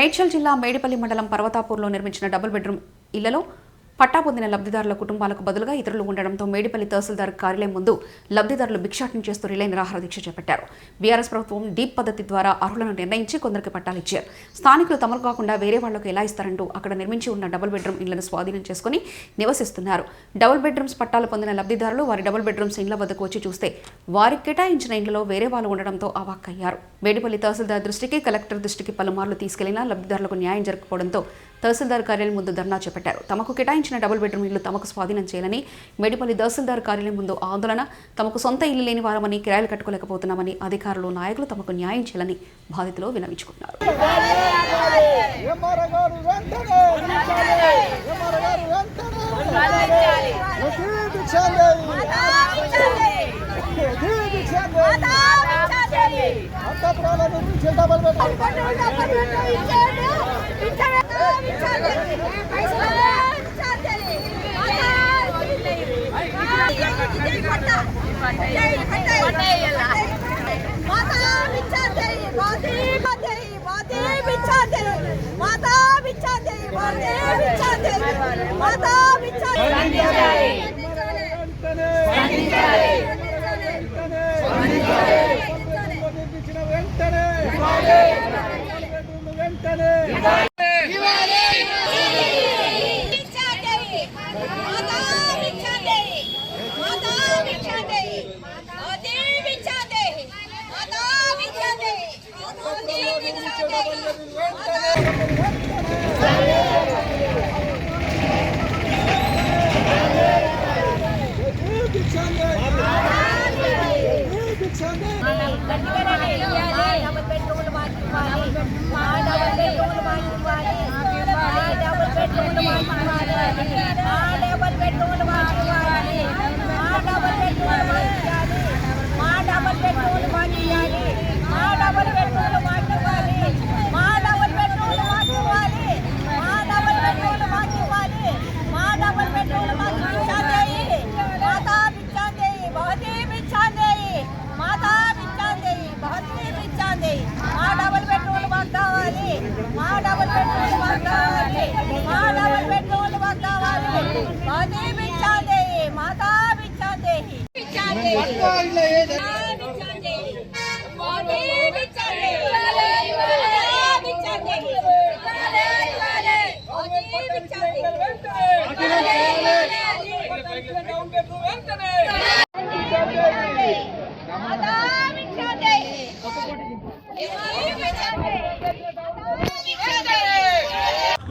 మేడ్చల్ జిల్లా మేడిపల్లి మండలం పర్వతాపూర్లో నిర్మించిన డబుల్ బెడ్రూమ్ ఇళ్లలో పట్టా పొందిన లబ్ధిదారుల కుటుంబాలకు బదులుగా ఇతరులు ఉండడంతో మేడిపల్లి తహసీల్దార్ కార్యాలయం ముందు లబ్ధిదారులు భిక్షాటన చేస్తూ రిలే నిరాహార దీక్ష చేపట్టారు. బీఆర్ఎస్ ప్రభుత్వం డీప్ పద్ధతి ద్వారా అర్హులను నిర్ణయించి కొందరికి పట్టాలు ఇచ్చారు. స్థానికులు తమకు కాకుండా వేరే వాళ్లకు ఎలా ఇస్తారంటూ అక్కడ నిర్మించి ఉన్న డబుల్ బెడ్రూమ్ ఇళ్లను స్వాధీనం చేసుకుని నివసిస్తున్నారు. డబుల్ బెడ్రూమ్స్ పట్టాలు పొందిన లబ్ధిదారులు వారి డబుల్ బెడ్రూమ్స్ ఇండ్ల వద్దకు వచ్చి చూస్తే వారికి కేటాయించిన ఇండ్లలో వేరే వాళ్ళు ఉండడంతో అవాక్కయ్యారు. మేడిపల్లి తహసీల్దార్ దృష్టికి, కలెక్టర్ దృష్టికి పలుమార్లు తీసుకెళ్లినా లబ్ధిదారులకు న్యాయం జరగకపోవడంతో తహసీల్దార్ కార్యాలయం ముందు ధర్నా చేపట్టారు. తమకు కేటాయించిన డబుల్ బెడ్రూమ్ ఇళ్లు తమకు స్వాధీనం చేయాలని మేడిపల్లి తహసీల్దార్ కార్యాలయం ముందు ఆందోళన. తమకు సొంత ఇల్లు లేని వారమని, కిరాయిలు కట్టుకోలేకపోతున్నామని అధికారులు, నాయకులు తమకు న్యాయం చేయాలని బాధితులు విన్నవించుకున్నారు.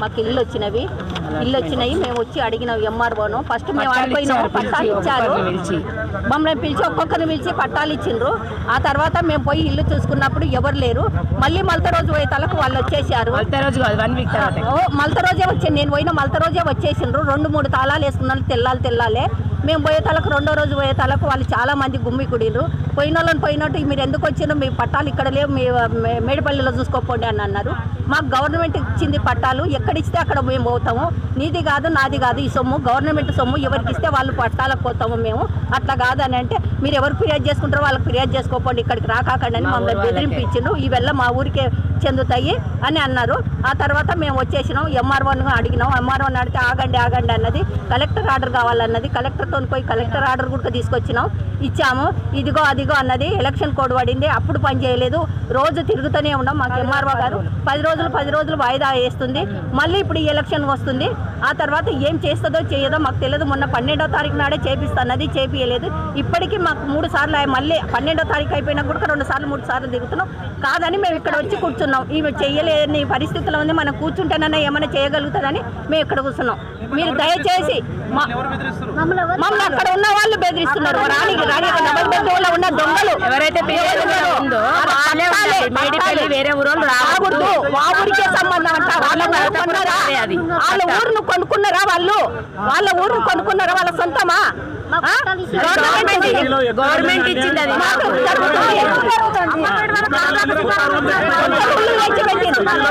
మాకు ఇల్లు వచ్చినాయి మేము వచ్చి అడిగినాం ఎంఆర్ఓను. ఫస్ట్ మేము అడిగిపోయినాము, పట్టాలు ఇచ్చారు. మమ్మల్ని పిలిచి ఒక్కొక్కరిని పిలిచి పట్టాలు ఇచ్చిండ్రు. ఆ తర్వాత మేము పోయి ఇల్లు చూసుకున్నప్పుడు ఎవరు లేరు. మళ్ళీ మలత రోజు పోయే తలకు వాళ్ళు వచ్చేసారు. మలత రోజే వచ్చాను, నేను పోయిన మలత రోజే వచ్చేసిండ్రు. 2-3 తాళాలు వేసుకున్నాను, తెల్లాలే. మేము పోయే తలకు, రెండో రోజు పోయే తలకు వాళ్ళు చాలా మంది గుమ్మి కుడిరు. పోయిన వాళ్ళని పోయినట్టు మీరు ఎందుకు వచ్చిండ్రు, మీ పట్టాలు ఇక్కడ లేవు, మీ మేడిపల్లిలో చూసుకోపోండి అని అన్నారు. మాకు గవర్నమెంట్ ఇచ్చింది పట్టాలు, ఎక్కడిస్తే అక్కడ మేము పోతాము. నీది కాదు, నాది కాదు, ఈ సొమ్ము గవర్నమెంట్ సొమ్ము, ఎవరికి ఇస్తే వాళ్ళు పట్టాలకు పోతాము మేము. అట్లా కాదని అంటే మీరు ఎవరు ఫిర్యాదు చేసుకుంటారో వాళ్ళకి ఫిర్యాదు చేసుకోపోండి, ఇక్కడికి రాకండి అని మమ్మల్ని బెదిరింపు ఇచ్చిండ్రు. ఈ వెళ్ళ మా ఊరికే చెందుతాయి అని అన్నారు. ఆ తర్వాత మేము వచ్చేసినాం, ఎంఆర్ఓని అడిగినాం. ఎంఆర్ఓని అడిగితే ఆగండి అన్నది. కలెక్టర్ ఆర్డర్ కావాలన్నది. కలెక్టర్తో పోయి కలెక్టర్ ఆర్డర్ కూడా తీసుకొచ్చినాం, ఇచ్చాము. ఇదిగో అదిగో అన్నది. ఎలక్షన్ కోడ్ పడింది, అప్పుడు పని చేయలేదు. రోజు తిరుగుతూనే ఉన్నాం. మాకు ఎంఆర్ఓ గారు 10 రోజులు వాయిదా వేస్తుంది. మళ్ళీ ఇప్పుడు ఈ ఎలక్షన్ వస్తుంది. ఆ తర్వాత ఏం చేస్తుందో చేయదో మాకు తెలియదు. మొన్న 12వ తారీఖు నాడే చేపిస్తున్నది, చేపియలేదు. ఇప్పటికీ మాకు 3 సార్లు, మళ్ళీ 12వ తారీఖు అయిపోయినా కూడా 2 సార్లు 3 సార్లు దిగుతున్నాం. కాదని మేము ఇక్కడ వచ్చి కూర్చున్నాం. ఇవి చేయలేని పరిస్థితుల్లో ఉంది. మనం కూర్చుంటేనన్నా ఏమైనా చేయగలుగుతుందని మేము ఇక్కడ కూర్చున్నాం. మీరు దయచేసి మమ్మల్ని అక్కడ ఉన్న వాళ్ళు బెదిరిస్తున్నారు. రాణి డబల్ బెడ్రూమ్లో ఉన్న దొంగలు ఎవరైతే వేరే ఊరోళ్ళు రాకూడదు. మా ఊరికే సంబంధం అంట. వాళ్ళ ఊరును కొనుక్కున్నారా, వాళ్ళ ఊరును కొనుక్కున్నారా, వాళ్ళ సొంతమా? గవర్నమెంట్ ఇచ్చింది అది.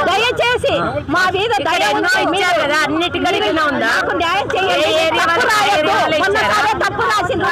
దయచేసి మా మీద కదా, అన్నిటికీ న్యాయం చేయాలి. తప్పు రాసింది